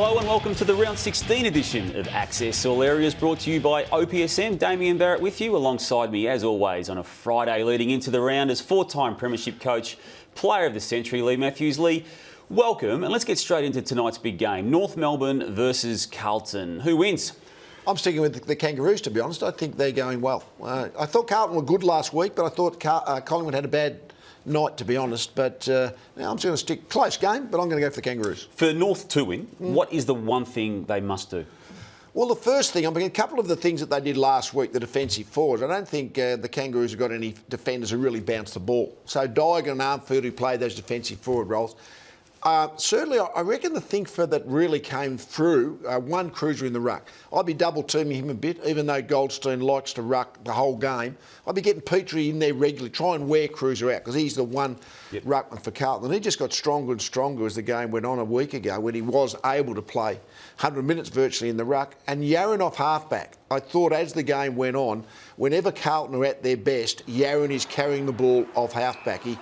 Hello and welcome to the Round 16 edition of Access All Areas, brought to you by OPSM. Damien Barrett with you, alongside me as always on a Friday leading into the round as four-time Premiership coach, player of the century, Lee Matthews. Lee, welcome, and let's get straight into tonight's big game. North Melbourne versus Carlton. Who wins? I'm sticking with the Kangaroos, to be honest. I think they're going well. I thought Carlton were good last week, but I thought Collingwood had a bad night, to be honest. But now I'm just going to stick close game, but I'm going to go for the Kangaroos. For North to win, what is the one thing they must do? Well, the first thing, I mean, a couple of the things that they did last week, the defensive forwards, I don't think the Kangaroos have got any defenders who really bounce the ball. So Daiger and Armfield, who played those defensive forward roles. Certainly, I reckon the thing for that really came through, one cruiser in the ruck. I'd be double-teaming him a bit, even though Goldstein likes to ruck the whole game. I'd be getting Petrie in there regularly, try and wear Cruiser out, because he's the one ruckman for Carlton. He just got stronger and stronger as the game went on a week ago, when he was able to play 100 minutes virtually in the ruck. And Yarran off halfback. I thought as the game went on, whenever Carlton are at their best, Yarran is carrying the ball off halfback. He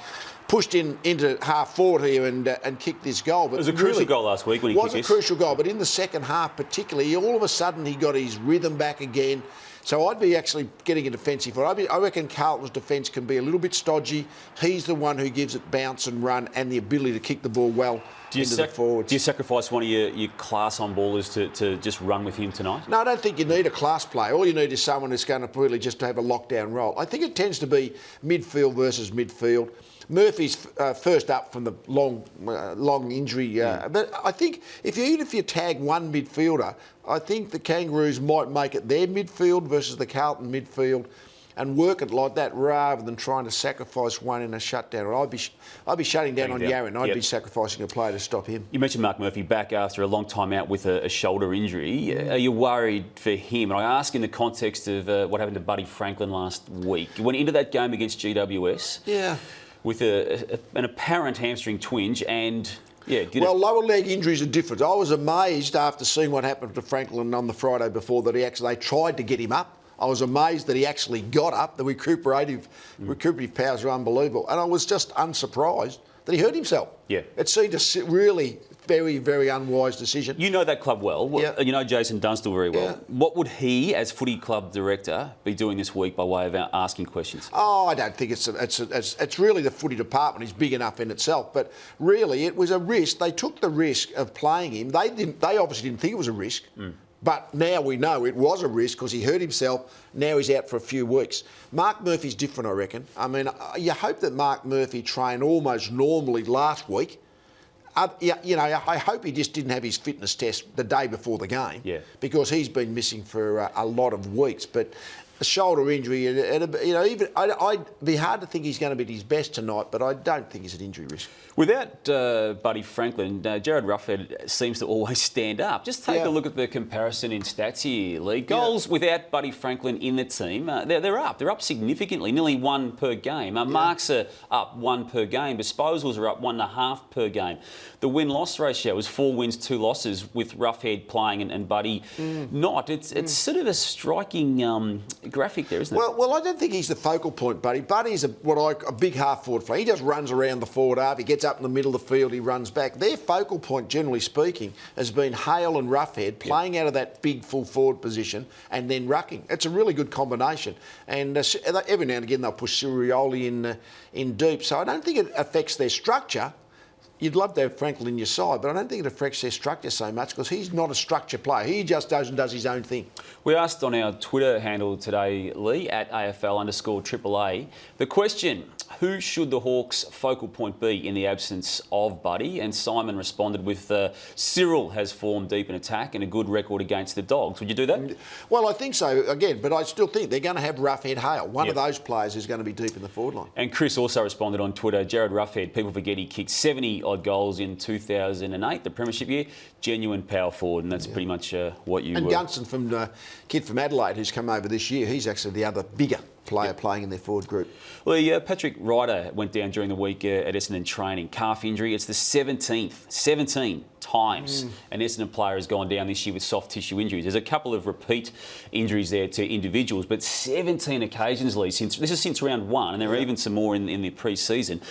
pushed into half forward here and kicked this goal. But it was a crucial goal last week when he kicked this. It was a crucial goal, but in the second half particularly, all of a sudden he got his rhythm back again. So I'd be actually getting a defensive. I reckon Carlton's defence can be a little bit stodgy. He's the one who gives it bounce and run and the ability to kick the ball well into the forwards. Do you sacrifice one of your class on ballers to just run with him tonight? No, I don't think you need a class player. All you need is someone who's going to really just have a lockdown role. I think it tends to be midfield versus midfield. Murphy's first up from the long injury. But I think even if you tag one midfielder, I think the Kangaroos might make it their midfield versus the Carlton midfield and work it like that rather than trying to sacrifice one in a shutdown. I'd be shutting down on Yarran. I'd be sacrificing a player to stop him. You mentioned Mark Murphy back after a long time out with a shoulder injury. Are you worried for him? And I ask in the context of what happened to Buddy Franklin last week. He went into that game against GWS. Yeah. With an apparent hamstring twinge and, lower leg injuries are different. I was amazed after seeing what happened to Franklin on the Friday before that they tried to get him up. I was amazed that he actually got up. The recuperative powers are unbelievable. And I was just unsurprised that he hurt himself. Yeah. It seemed a really very, very unwise decision. You know that club well. Yeah. You know Jason Dunstall very well. Yeah. What would he, as footy club director, be doing this week by way of asking questions? Oh, I don't think it's really the footy department is big enough in itself. But really, it was a risk. They took the risk of playing him. They obviously didn't think it was a risk. But now we know it was a risk because he hurt himself. Now he's out for a few weeks. Mark Murphy's different, I reckon. I mean, you hope that Mark Murphy trained almost normally last week. I hope he just didn't have his fitness test the day before the game, because he's been missing for a lot of weeks. But a shoulder injury, I'd be hard to think he's going to be at his best tonight, but I don't think he's at injury risk. Without Buddy Franklin, Jared Ruffhead seems to always stand up. Just take a look at the comparison in stats here, Lee. Goals without Buddy Franklin in the team, they're up. They're up significantly, nearly one per game. Marks are up one per game. Disposals are up 1.5 per game. The win-loss ratio is 4 wins, 2 losses with Ruffhead playing and Buddy not. It's sort of a striking graphic there, isn't it? Well, I don't think he's the focal point, Buddy. Buddy's a big half-forward player. He just runs around the forward half. He gets up in the middle of the field, he runs back. Their focal point, generally speaking, has been Hale and Ruffhead playing out of that big full forward position and then rucking. It's a really good combination. And every now and again they'll push Sirioli in deep. So I don't think it affects their structure. You'd love to have Franklin in your side, but I don't think it affects their structure so much because he's not a structure player. He just goes and does his own thing. We asked on our Twitter handle today, Lee, at AFL_AAA, the question, who should the Hawks' focal point be in the absence of Buddy? And Simon responded with, Cyril has formed deep in attack and a good record against the Dogs. Would you do that? Well, I think so, again, but I still think they're going to have Ruffhead Hale. One of those players is going to be deep in the forward line. And Chris also responded on Twitter, Jared Ruffhead, people forget he kicked 70-odd goals in 2008, the premiership year. Genuine power forward, and that's pretty much what you... And Gunson, kid from Adelaide, who's come over this year, he's actually the other bigger player playing in their forward group. Well, Patrick Ryder went down during the week at Essendon training. Calf injury. It's the 17 times an Essendon player has gone down this year with soft tissue injuries. There's a couple of repeat injuries there to individuals, but 17 occasions, Lee, since round one, and there are even some more in the pre-season.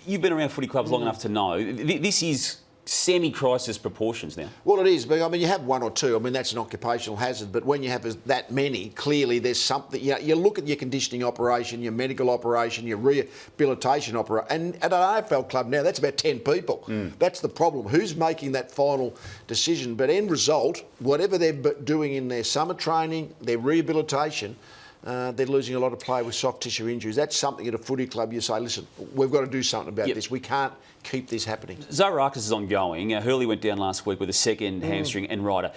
You've been around footy clubs long enough to know this is semi-crisis proportions now. Well, it is, but I mean, you have one or two. I mean, that's an occupational hazard. But when you have that many, clearly there's something. You look at your conditioning operation, your medical operation, your rehabilitation operation, and at an AFL club now, that's about 10 people. That's the problem. Who's making that final decision? But end result, whatever they're doing in their summer training, their rehabilitation, they're losing a lot of play with soft tissue injuries. That's something at a footy club you say, listen, we've got to do something about this. We can't keep this happening. Zaharakis is ongoing. Hurley went down last week with a second hamstring and Ryder.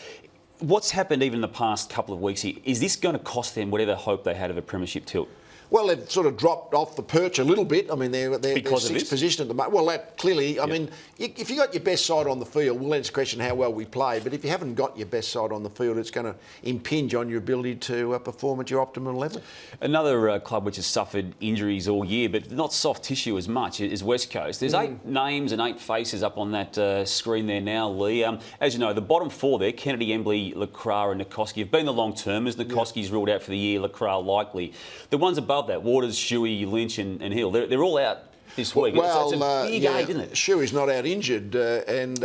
What's happened even in the past couple of weeks here? Is this going to cost them whatever hope they had of a premiership tilt? Well, they've sort of dropped off the perch a little bit. I mean, they're sixth position at the moment. Well, that clearly, I mean, if you got your best side on the field, well, let's question how well we play. But if you haven't got your best side on the field, it's going to impinge on your ability to perform at your optimal level. Another club which has suffered injuries all year, but not soft tissue as much, is West Coast. There's 8 names and 8 faces up on that screen there now, Lee. As you know, the bottom 4 there, Kennedy, Embley, LaCroix and Nikoski, have been the long-termers. Nikoski's ruled out for the year, LaCroix likely. The ones above that, Waters, Shuey, Lynch and Hill, they're all out this week. Well, it's a big eight, isn't it? Shuey's not out injured, and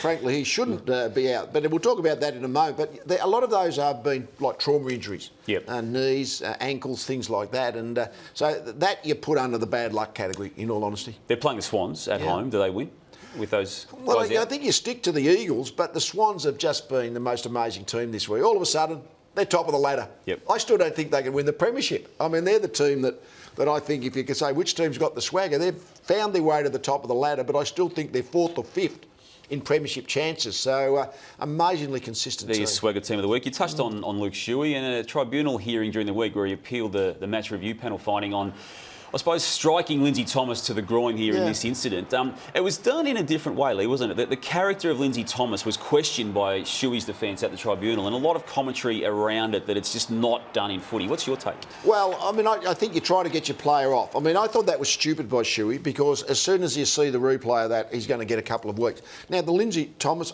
frankly, he shouldn't be out. But we'll talk about that in a moment. But a lot of those have been like trauma injuries, knees, ankles, things like that. And so that you put under the bad luck category, in all honesty. They're playing the Swans at home. Do they win with those Well, guys out? I think you stick to the Eagles, but the Swans have just been the most amazing team this week. All of a sudden, they're top of the ladder. I still don't think they can win the premiership. I mean, they're the team that I think, if you could say which team's got the swagger, they've found their way to the top of the ladder, but I still think they're 4th or 5th in premiership chances. So, amazingly consistent team. The swagger team of the week. You touched on Luke Shuey and a tribunal hearing during the week where he appealed the match review panel finding on, I suppose, striking Lindsay Thomas to the groin here in this incident. It was done in a different way, Lee, wasn't it? The character of Lindsay Thomas was questioned by Shuey's defence at the tribunal, and a lot of commentary around it that it's just not done in footy. What's your take? Well, I mean, I think you try to get your player off. I mean, I thought that was stupid by Shuey, because as soon as you see the replay of that, he's going to get a couple of weeks. Now, the Lindsay Thomas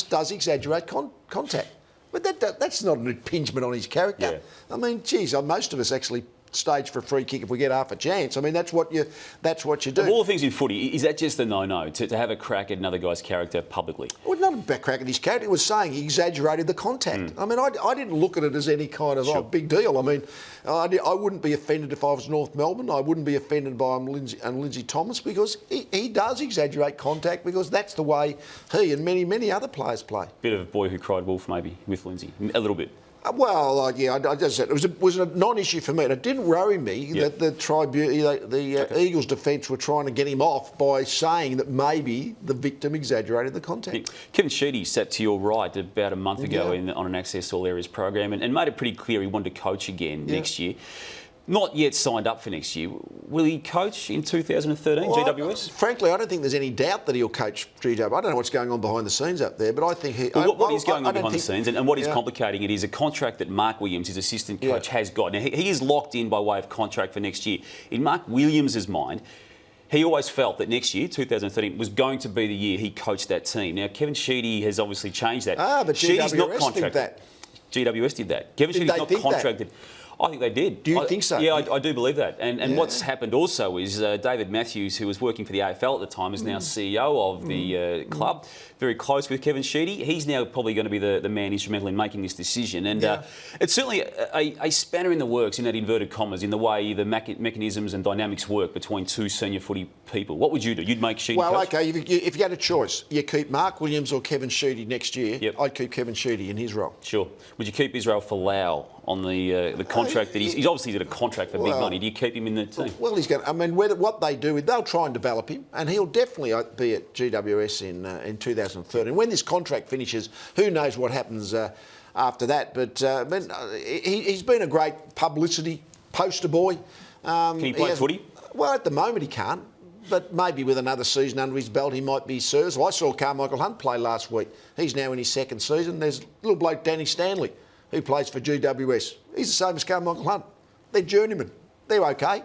does exaggerate contact, but that's not an impingement on his character. I mean, geez, most of us actually stage for a free kick if we get half a chance. I mean, that's what you do. Of all the things in footy, is that just a no-no, to have a crack at another guy's character publicly? Well, not a crack at his character. It was saying he exaggerated the contact. I mean, I didn't look at it as any kind of big deal. I mean, I wouldn't be offended if I was North Melbourne. I wouldn't be offended by Lindsay Thomas, because he does exaggerate contact, because that's the way he and many other players play. Bit of a boy who cried wolf, maybe, with Lindsay. A little bit. Well, I just said it was a non-issue for me, and it didn't worry me that the Eagles' defence were trying to get him off by saying that maybe the victim exaggerated the contact. Kevin Sheedy sat to your right about a month ago on an Access All Areas program and made it pretty clear he wanted to coach again next year. Not yet signed up for next year. Will he coach in 2013, GWS? Frankly, I don't think there's any doubt that he'll coach GWS. I don't know what's going on behind the scenes up there, but I think he... What is going on behind the scenes and what is complicating it is a contract that Mark Williams, his assistant coach, has got. Now, he is locked in by way of contract for next year. In Mark Williams' mind, he always felt that next year, 2013, was going to be the year he coached that team. Now, Kevin Sheedy has obviously changed that. But Sheedy's not GWS contracted. did that. GWS did that. Kevin Sheedy's not contracted. I think they did. Do you think so? Yeah, I do believe that. And what's happened also is David Matthews, who was working for the AFL at the time, is now CEO of the club, very close with Kevin Sheedy. He's now probably going to be the man instrumental in making this decision. And it's certainly a spanner in the works, in that inverted commas, in the way the mechanisms and dynamics work between two senior footy people. What would you do? You'd make Sheedy coach? Well, OK, if you had a choice, you keep Mark Williams or Kevin Sheedy next year, I'd keep Kevin Sheedy in his role. Sure. Would you keep Israel Folau on the contract that he's obviously got a contract for big money? Do you keep him in the team? Well, he's going. I mean, what they do, they'll try and develop him, and he'll definitely be at GWS in 2013. When this contract finishes, who knows what happens after that? But he's been a great publicity poster boy. Can he play footy? Well, at the moment he can't. But maybe with another season under his belt, he might be serviceable. I saw Carmichael Hunt play last week. He's now in his 2nd season. There's little bloke Danny Stanley, who plays for GWS. He's the same as Carmichael Hunt. They're journeymen. They're OK.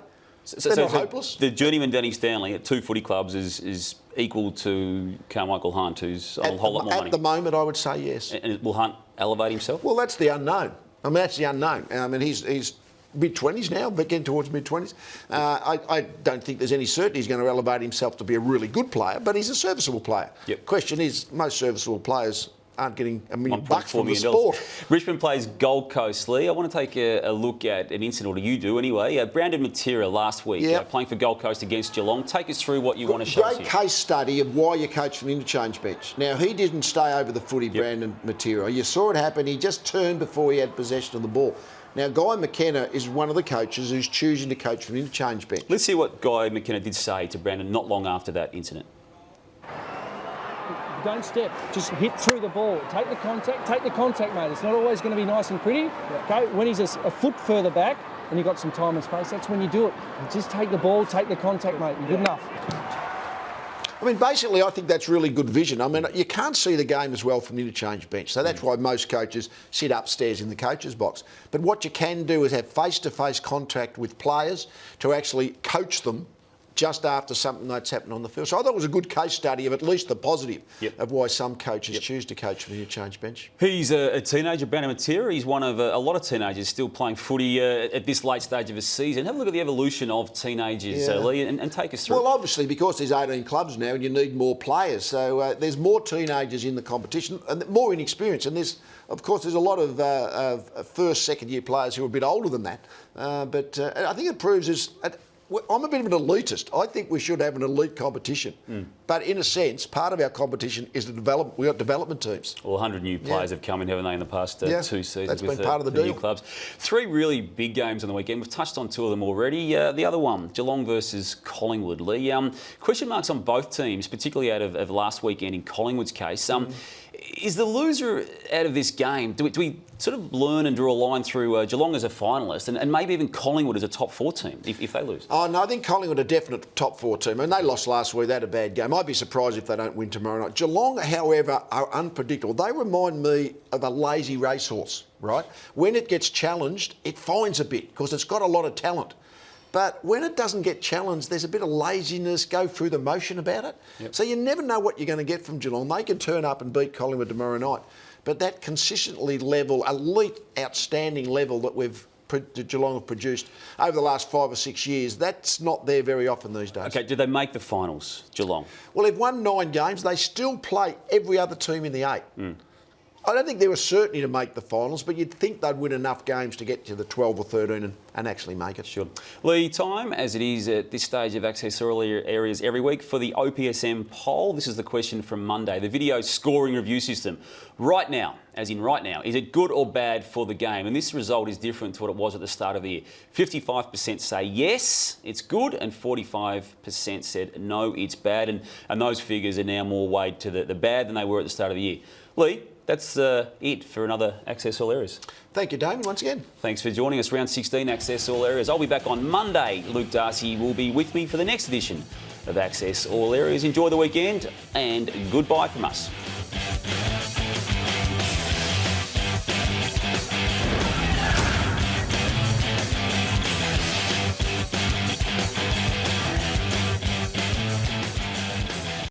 They're not hopeless. The journeyman Danny Stanley at 2 footy clubs is equal to Carmichael Hunt, who's on a whole lot more money. At the moment, I would say yes. And will Hunt elevate himself? Well, that's the unknown. I mean, that's the unknown. I mean, he's mid-20s now, but getting towards mid-20s. I don't think there's any certainty he's going to elevate himself to be a really good player, but he's a serviceable player. Yep. Question is, most serviceable players aren't getting $1 million from the sport. Richmond plays Gold Coast, Lee. I want to take a look at an incident, or you do anyway. Brandon Matera last week, playing for Gold Coast against Geelong. Take us through what you want to show us here. Great case study of why you coach from the interchange bench. Now, he didn't stay over the footy, Brandon Matera. You saw it happen. He just turned before he had possession of the ball. Now, Guy McKenna is one of the coaches who's choosing to coach from the interchange bench. Let's see what Guy McKenna did say to Brandon not long after that incident. Don't step, just hit through the ball. Take the contact, mate. It's not always going to be nice and pretty. Go when he's a foot further back and you've got some time and space, that's when you do it. Just take the ball, take the contact, mate. You're good enough. I mean, basically, I think that's really good vision. I mean, you can't see the game as well from the interchange bench, so that's why most coaches sit upstairs in the coach's box. But what you can do is have face-to-face contact with players to actually coach them just after something that's happened on the field. So I thought it was a good case study of at least the positive of why some coaches choose to coach from the interchange bench. He's a teenager, Brandon Matera. He's one of a lot of teenagers still playing footy at this late stage of his season. Have a look at the evolution of teenagers, Lee, and take us through. Well, obviously, because there's 18 clubs now and you need more players, so there's more teenagers in the competition and more inexperienced. And there's a lot of first, second-year players who are a bit older than that. But I think it proves I'm a bit of an elitist. I think we should have an elite competition. But in a sense, part of our competition is we've got development teams. Well, 100 new players have come in, haven't they, in the past 2 seasons? That's with been part of the deal. New clubs. 3 really big games on the weekend. We've touched on 2 of them already. The other one, Geelong versus Collingwood. Lee, question marks on both teams, particularly out of last weekend in Collingwood's case. Is the loser out of this game, do we sort of learn and draw a line through Geelong as a finalist and maybe even Collingwood as a top 4 team if they lose? Oh, no, I think Collingwood are a definite top 4 team. And they lost last week. They had a bad game. I'd be surprised if they don't win tomorrow night. Geelong, however, are unpredictable. They remind me of a lazy racehorse, right? When it gets challenged, it finds a bit because it's got a lot of talent. But when it doesn't get challenged, there's a bit of laziness, go through the motion about it. So you never know what you're going to get from Geelong. They can turn up and beat Collingwood tomorrow night. But that consistently level, elite, outstanding level that Geelong have produced over the last 5 or 6 years, that's not there very often these days. OK, did they make the finals, Geelong? Well, they've won 9 games. They still play every other team in the 8. I don't think there was certainty to make the finals, but you'd think they'd win enough games to get to the 12 or 13 and actually make it. Sure. Lee, time, as it is at this stage of Access All Areas every week, for the OPSM poll. This is the question from Monday. The video scoring review system. Right now, as in right now, is it good or bad for the game? And this result is different to what it was at the start of the year. 55% say yes, it's good, and 45% said no, it's bad. And those figures are now more weighed to the bad than they were at the start of the year. Lee, that's it for another Access All Areas. Thank you, Damon, once again. Thanks for joining us. Round 16, Access All Areas. I'll be back on Monday. Luke Darcy will be with me for the next edition of Access All Areas. Enjoy the weekend and goodbye from us.